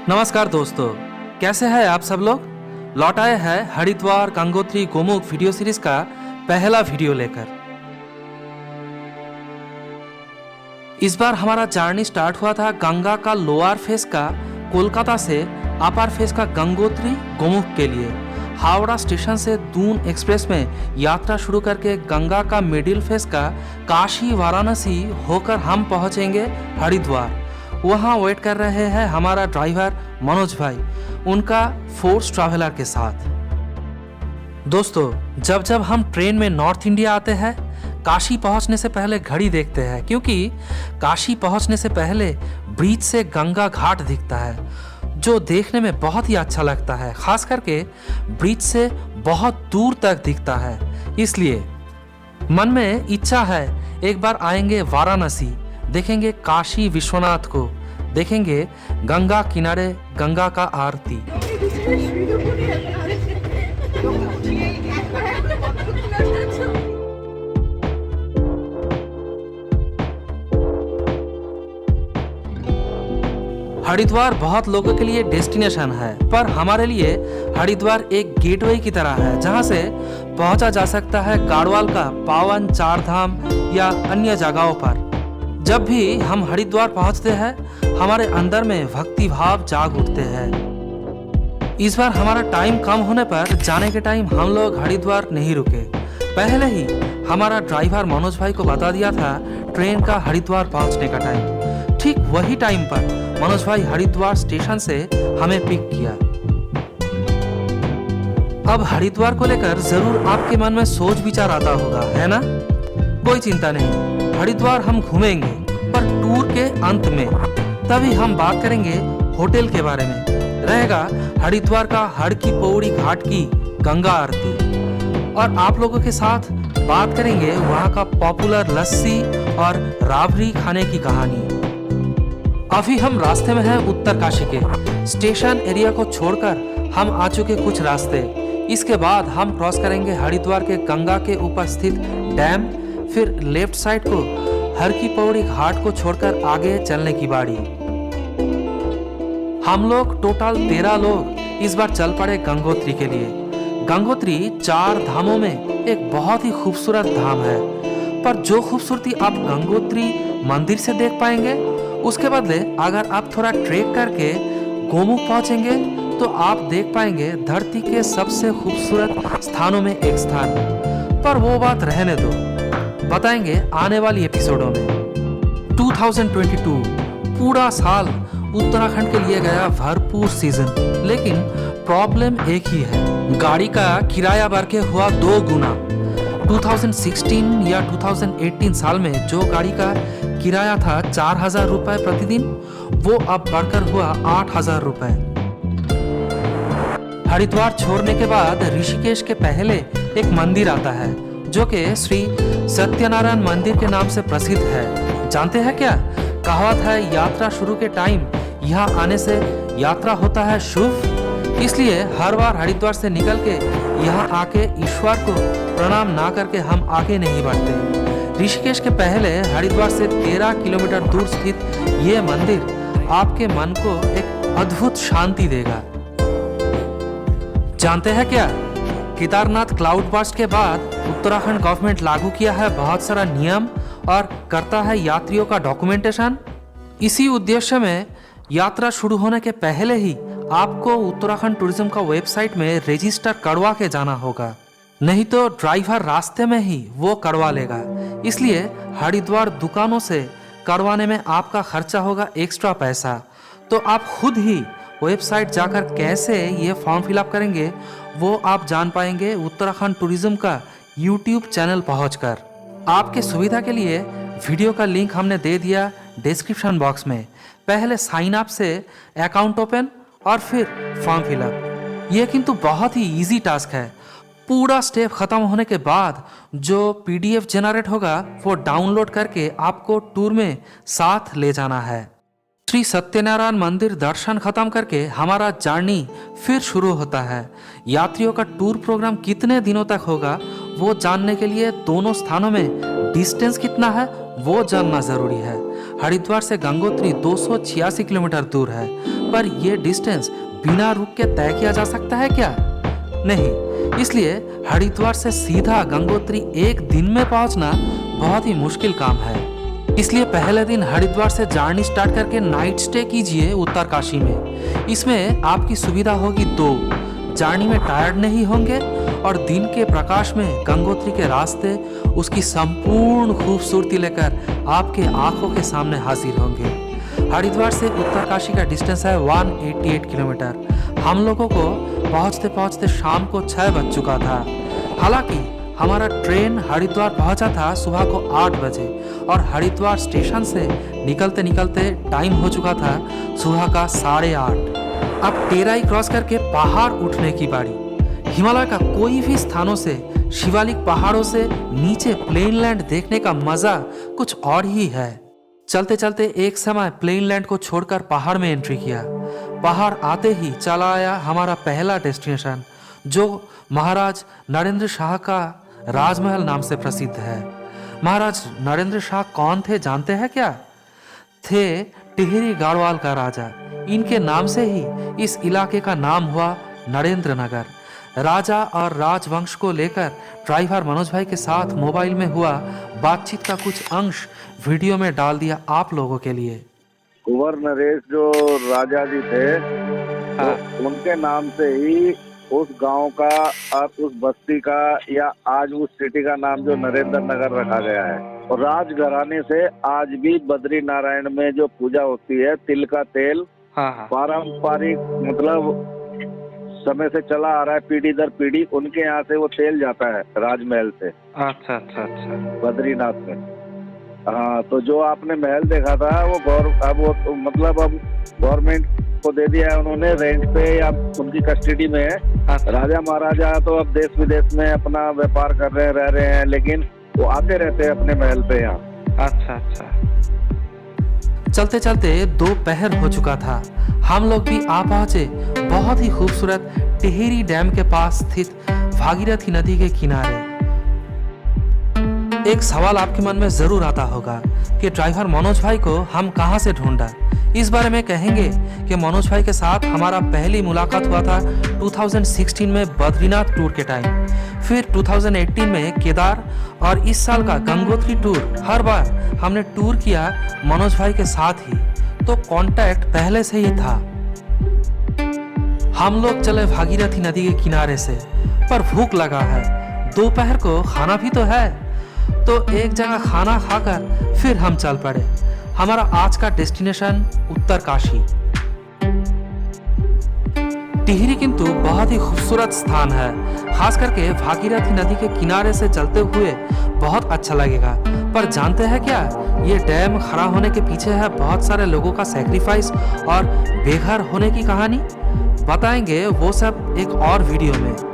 नमस्कार दोस्तों, कैसे हैं आप सब लोग। लौट आए हैं हरिद्वार गंगोत्री गोमुख वीडियो सीरीज का पहला वीडियो लेकर। इस बार हमारा जर्नी स्टार्ट हुआ था गंगा का लोअर फेस का कोलकाता से अपर फेस का गंगोत्री गोमुख के लिए। हावड़ा स्टेशन से दून एक्सप्रेस में यात्रा शुरू करके गंगा का मिडिल फेस का काशी वाराणसी होकर हम पहुंचेंगे हरिद्वार। वहाँ वेट कर रहे हैं हमारा ड्राइवर मनोज भाई, उनका फोर्स ट्रैवलर के साथ। दोस्तों, जब जब हम ट्रेन में नॉर्थ इंडिया आते हैं, काशी पहुंचने से पहले घड़ी देखते हैं, क्योंकि काशी पहुंचने से पहले ब्रिज से गंगा घाट दिखता है, जो देखने में बहुत ही अच्छा लगता है। खास करके ब्रिज से बहुत दूर तक दिखता है। इसलिए मन में इच्छा है एक बार आएंगे वाराणसी, देखेंगे काशी विश्वनाथ को, देखेंगे गंगा किनारे गंगा का आरती। हरिद्वार बहुत लोगों के लिए डेस्टिनेशन है, पर हमारे लिए हरिद्वार एक गेटवे की तरह है, जहां से पहुंचा जा सकता है गाढ़वाल का पावन चार धाम या अन्य जगहों पर। जब भी हम हरिद्वार पहुंचते हैं, हमारे अंदर में भक्ति भाव जाग उठते हैं। इस बार हमारा टाइम कम होने पर जाने के टाइम हम लोग हरिद्वार नहीं रुके। पहले ही हमारा ड्राइवर मनोज भाई को बता दिया था ट्रेन का हरिद्वार पहुंचने का टाइम। ठीक वही टाइम पर मनोज भाई हरिद्वार स्टेशन से हमें पिक किया। अब हरिद्वार को लेकर जरूर आपके मन में सोच विचार आता होगा, है ना? कोई चिंता नहीं, हरिद्वार हम घूमेंगे, पर टूर के अंत में। तभी हम बात करेंगे होटल के बारे में। रहेगा हरिद्वार का हर की पौड़ी घाट की गंगा आरती, और आप लोगों के साथ बात करेंगे वहाँ का पॉपुलर लस्सी और राबड़ी खाने की कहानी। अभी हम रास्ते में हैं उत्तर काशी के। स्टेशन एरिया को छोड़कर हम आ चुके कुछ रास्ते। इसके बाद हम क्रॉस करेंगे हरिद्वार के गंगा के ऊपर स्थित डैम, फिर लेफ्ट साइड को हर की पौड़ी घाट को छोड़कर आगे चलने की बारी। हम लोग टोटल 13 लोग इस बार चल पड़े गंगोत्री के लिए। गंगोत्री 4 धामों में एक बहुत ही खूबसूरत धाम है, पर जो खूबसूरती आप गंगोत्री मंदिर से देख पाएंगे, उसके बदले अगर आप थोड़ा ट्रेक करके गोमुख पहुंचेंगे तो आप देख पाएंगे धरती के सबसे खूबसूरत स्थानों में एक स्थान। पर वो बात रहने दो, बताएंगे आने वाली एपिसोडों में। 2022 पूरा साल उत्तराखंड के लिए गया भरपूर सीजन, लेकिन प्रॉब्लम एक ही है, गाड़ी का किराया बढ़ के हुआ 2 गुना। 2016 या 2018 साल में जो गाड़ी का किराया था 4000 रुपए प्रतिदिन, वो अब बढ़कर हुआ 8000 रुपए। हरिद्वार छोड़ने के बाद ऋषिकेश के पहले एक मंदिर आता है, जो कि श्री सत्यनारायण मंदिर के नाम से प्रसिद्ध है। जानते हैं क्या कहावत है, यात्रा शुरू के टाइम यहाँ आने से यात्रा होता है शुभ। इसलिए हर बार हरिद्वार से निकल के यहाँ आके ईश्वर को प्रणाम ना करके हम आगे नहीं बढ़ते। ऋषिकेश के पहले हरिद्वार से 13 किलोमीटर दूर स्थित ये मंदिर आपके मन को एक अद्भुत शांति देगा। जानते हैं क्या, केदारनाथ क्लाउड बर्स्ट के बाद उत्तराखंड गवर्नमेंट लागू किया है बहुत सारा नियम और करता है यात्रियों का डॉक्यूमेंटेशन। इसी उद्देश्य में यात्रा शुरू होने के पहले ही आपको उत्तराखंड टूरिज्म का वेबसाइट में रजिस्टर करवा के जाना होगा, नहीं तो ड्राइवर रास्ते में ही वो करवा लेगा। इसलिए हरिद्वार दुकानों से करवाने में आपका खर्चा होगा एक्स्ट्रा पैसा। तो आप खुद ही वेबसाइट जाकर कैसे ये फॉर्म फिलअप करेंगे, वो आप जान पाएंगे उत्तराखंड टूरिज्म का यूट्यूब चैनल पहुंचकर। आपके सुविधा के लिए वीडियो का लिंक हमने दे दिया डिस्क्रिप्शन बॉक्स में। पहले साइन अप से अकाउंट ओपन और फिर फॉर्म फिलअप। ये किंतु बहुत ही इजी टास्क है। पूरा स्टेप खत्म होने के बाद जो PDF जनरेट होगा वो डाउनलोड करके आपको टूर में साथ ले जाना है। श्री सत्यनारायण मंदिर दर्शन खत्म करके हमारा जर्नी फिर शुरू होता है। यात्रियों का टूर प्रोग्राम कितने दिनों तक होगा वो जानने के लिए दोनों स्थानों में डिस्टेंस कितना है वो जानना जरूरी है। हरिद्वार से गंगोत्री 286 किलोमीटर दूर है, पर यह डिस्टेंस बिना रुक के तय किया जा सकता है क्या? नहीं, इसलिए हरिद्वार से सीधा गंगोत्री एक दिन में पहुंचना बहुत ही मुश्किल काम है। इसलिए पहले दिन हरिद्वार से जर्नी स्टार्ट करके नाइट स्टे कीजिए उत्तरकाशी में। इसमें आपकी सुविधा होगी दो, जर्नी में टायर्ड नहीं होंगे और दिन के प्रकाश में गंगोत्री के रास्ते उसकी संपूर्ण खूबसूरती लेकर आपके आंखों के सामने हाजिर होंगे। हरिद्वार से उत्तरकाशी का डिस्टेंस है 188 किलोमीटर। हम लोगों को पहुंचते पहुंचते शाम को 6 बज चुका था। हालांकि हमारा ट्रेन हरिद्वार पहुंचा था सुबह को 8 बजे और हरिद्वार स्टेशन से निकलते निकलते टाइम हो चुका था सुबह का 8:30। अब टेराई क्रॉस करके पहाड़ उठने की बारी। हिमालय का कोई भी स्थानों से शिवालिक पहाड़ों से नीचे प्लेन लैंड देखने का मजा कुछ और ही है। चलते चलते एक समय प्लेन लैंड को छोड़कर पहाड़ में एंट्री किया। पहाड़ आते ही चला आया हमारा पहला डेस्टिनेशन, जो महाराज नरेंद्र शाह का राजमहल नाम से प्रसिद्ध है। महाराज नरेंद्र शाह कौन थे जानते हैं क्या? थे टिहरी गाड़वाल का राजा। इनके नाम से ही इस इलाके का नाम हुआ नरेंद्र नगर। राजा और राजवंश को लेकर ड्राइवर मनोज भाई के साथ मोबाइल में हुआ बातचीत का कुछ अंश वीडियो में डाल दिया आप लोगों के लिए। कुंवर नरेश जो राजा जी थे, तो उनके नाम से ही उस गांव का और उस बस्ती का या आज उस सिटी का नाम जो नरेंद्र नगर रखा गया है। और राजघराने से आज भी बद्री नारायण में जो पूजा होती है, तिल का तेल पारंपरिक मतलब समय से चला आ रहा है, पीढ़ी दर पीढ़ी उनके यहाँ से वो तेल जाता है राजमहल से। अच्छा अच्छा अच्छा, बद्रीनाथ में। हाँ, तो जो आपने महल देखा था वो अब गवर्नमेंट को दे दिया है उन्होंने रेंट पे या उनकी कस्टडी में है। अच्छा। राजा महाराजा तो अब देश विदेश में अपना व्यापार कर रहे हैं, रह रहे हैं, लेकिन वो आते रहते हैं अपने महल पे यहाँ। अच्छा अच्छा। चलते चलते दोपहर हो चुका था। हम लोग भी आ पहुंचे बहुत ही खूबसूरत टिहरी डैम के पास स्थित भागीरथी नदी के किनारे। एक सवाल आपके मन में जरूर आता होगा कि ड्राइवर मनोज भाई को हम कहां से ढूंढा। इस बारे में कहेंगे कि मनोज भाई के साथ हमारा पहली मुलाकात हुआ था 2016 में बद्रीनाथ टूर के टाइम, फिर 2018 में केदार और इस साल का गंगोत्री टूर। हर बार हमने टूर किया मनोज भाई के साथ ही, तो कांटेक्ट पहले से ही था। हम लोग चले भागीरथी नदी के किनारे से, पर भूख लगा है, दोपहर को खाना भी तो है, तो एक जगह खाना खाकर फिर हम चल पड़े। हमारा आज का डेस्टिनेशन उत्तरकाशी। टिहरी किंतु बहुत ही खूबसूरत स्थान है, खास करके भागीरथी नदी के किनारे से चलते हुए बहुत अच्छा लगेगा। पर जानते हैं क्या, ये डैम खड़ा होने के पीछे है बहुत सारे लोगों का सैक्रिफाइस और बेघर होने की कहानी। बताएंगे वो सब एक और वीडियो में।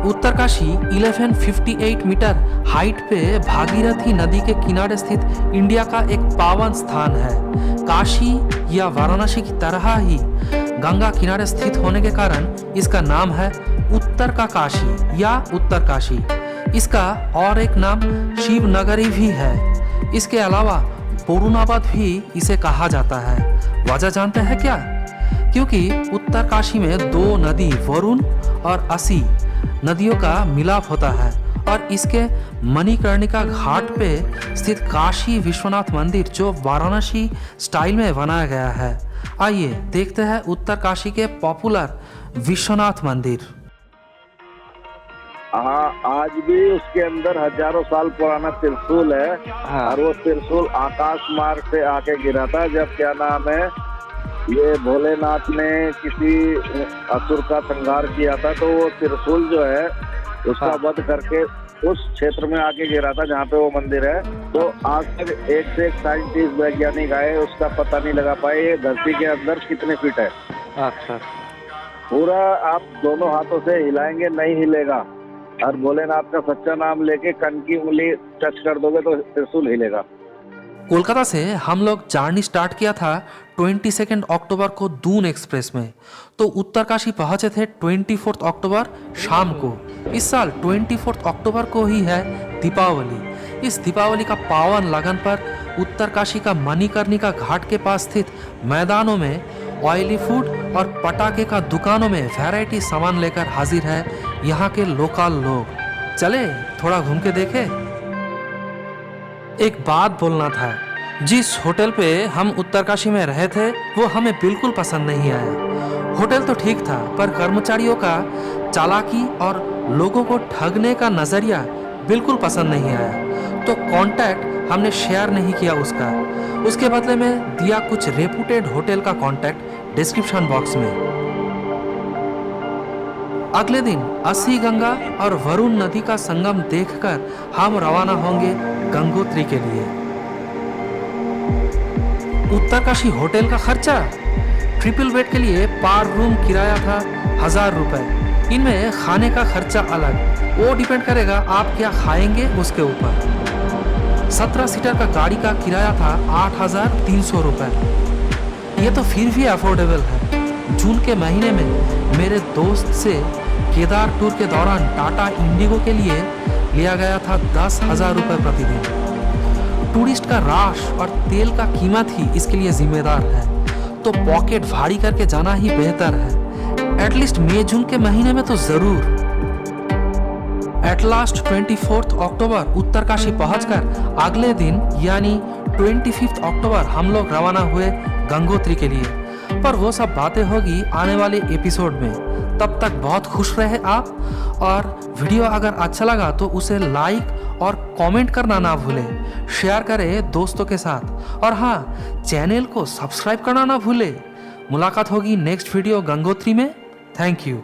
उत्तरकाशी 1158 मीटर हाइट पे भागीरथी नदी के किनारे स्थित इंडिया का एक पावन स्थान है। काशी या वाराणसी की तरह ही गंगा किनारे स्थित होने के कारण इसका नाम है उत्तर का काशी या उत्तरकाशी। इसका और एक नाम शिवनगरी भी है। इसके अलावा वरुणाबाद भी इसे कहा जाता है। वजह जानते हैं क्या? क्योंकि उत्तरकाशी में दो नदी वरुण और असी नदियों का मिलाप होता है और इसके मणिकर्णिका घाट पे स्थित काशी विश्वनाथ मंदिर जो वाराणसी स्टाइल में बनाया गया है। आइए देखते हैं उत्तरकाशी के पॉपुलर विश्वनाथ मंदिर। हाँ, आज भी उसके अंदर हजारों साल पुराना त्रिशूल है। हाँ। और वो त्रिशूल आकाश मार्ग से आके गिरा था जब क्या नाम है ये भोलेनाथ ने किसी असुर का संहार किया था, तो वो त्रिशूल जो है उसका वध करके उस क्षेत्र में आके गिरा था जहाँ पे वो मंदिर है। तो आज तक एक से एक साइंटिस्ट वैज्ञानिक आए, उसका पता नहीं लगा पाए ये धरती के अंदर कितने फीट है। अच्छा, पूरा आप दोनों हाथों से हिलाएंगे नहीं हिलेगा, और भोलेनाथ का सच्चा नाम लेके कन की उंगली टच कर दोगे तो त्रिशूल हिलेगा। कोलकाता से हम लोग जर्नी स्टार्ट किया था 22 अक्टूबर को दून एक्सप्रेस में, तो उत्तरकाशी पहुंचे थे 24 अक्टूबर शाम को। इस साल 24 अक्टूबर को ही है दीपावली, इस दीपावली का पावन लगन पर उत्तरकाशी का मणिकर्णिका घाट के पास स्थित मैदानों में ऑयली फूड और पटाखे का दुकानों में वैरायटी सामान लेकर हाजिर है यहाँ के लोकल लोग। चले थोड़ा घूम के देखे। एक बात बोलना था, जिस होटल पे हम उत्तरकाशी में रहे थे वो हमें बिल्कुल पसंद नहीं आया। होटल तो ठीक था पर कर्मचारियों का चालाकी और लोगों को ठगने का नजरिया बिल्कुल पसंद नहीं आया, तो कांटेक्ट हमने शेयर नहीं किया उसके बदले में दिया कुछ रेपुटेड होटल का कांटेक्ट डिस्क्रिप्शन बॉक्स में। अगले दिन अस्सी गंगा और वरुण नदी का संगम देखकर हम रवाना होंगे गंगोत्री के लिए। उत्तरकाशी होटल का खर्चा ट्रिपल बेड के लिए पर रूम किराया था 1000 रुपए। इनमें खाने का खर्चा अलग, वो डिपेंड करेगा आप क्या खाएंगे उसके ऊपर। 17 सीटर का गाड़ी का किराया था 8300 रुपए। ये तो फिर भी अफोर्डेबल है। जून के महीने में मेरे दोस्त से केदार टूर के दौरान टाटा इंडिगो के लिए लिया गया था 10,000 रुपए प्रतिदिन। टूरिस्ट का राश और तेल का कीमत ही इसके लिए जिम्मेदार है, तो पॉकेट भारी करके जाना ही बेहतर है, एटलीस्ट मई जून के महीने में तो जरूर। एट लास्ट 24 अक्टूबर उत्तरकाशी पहुंचकर अगले दिन यानी 25 अक्टूबर हम लोग रवाना हुए गंगोत्री के लिए। पर वो सब बातें होगी आने वाले एपिसोड में। तब तक बहुत खुश रहे आप, और वीडियो अगर अच्छा लगा तो उसे लाइक और कमेंट करना ना भूलें, शेयर करें दोस्तों के साथ, और हाँ, चैनल को सब्सक्राइब करना ना भूलें। मुलाकात होगी नेक्स्ट वीडियो गंगोत्री में। Thank you.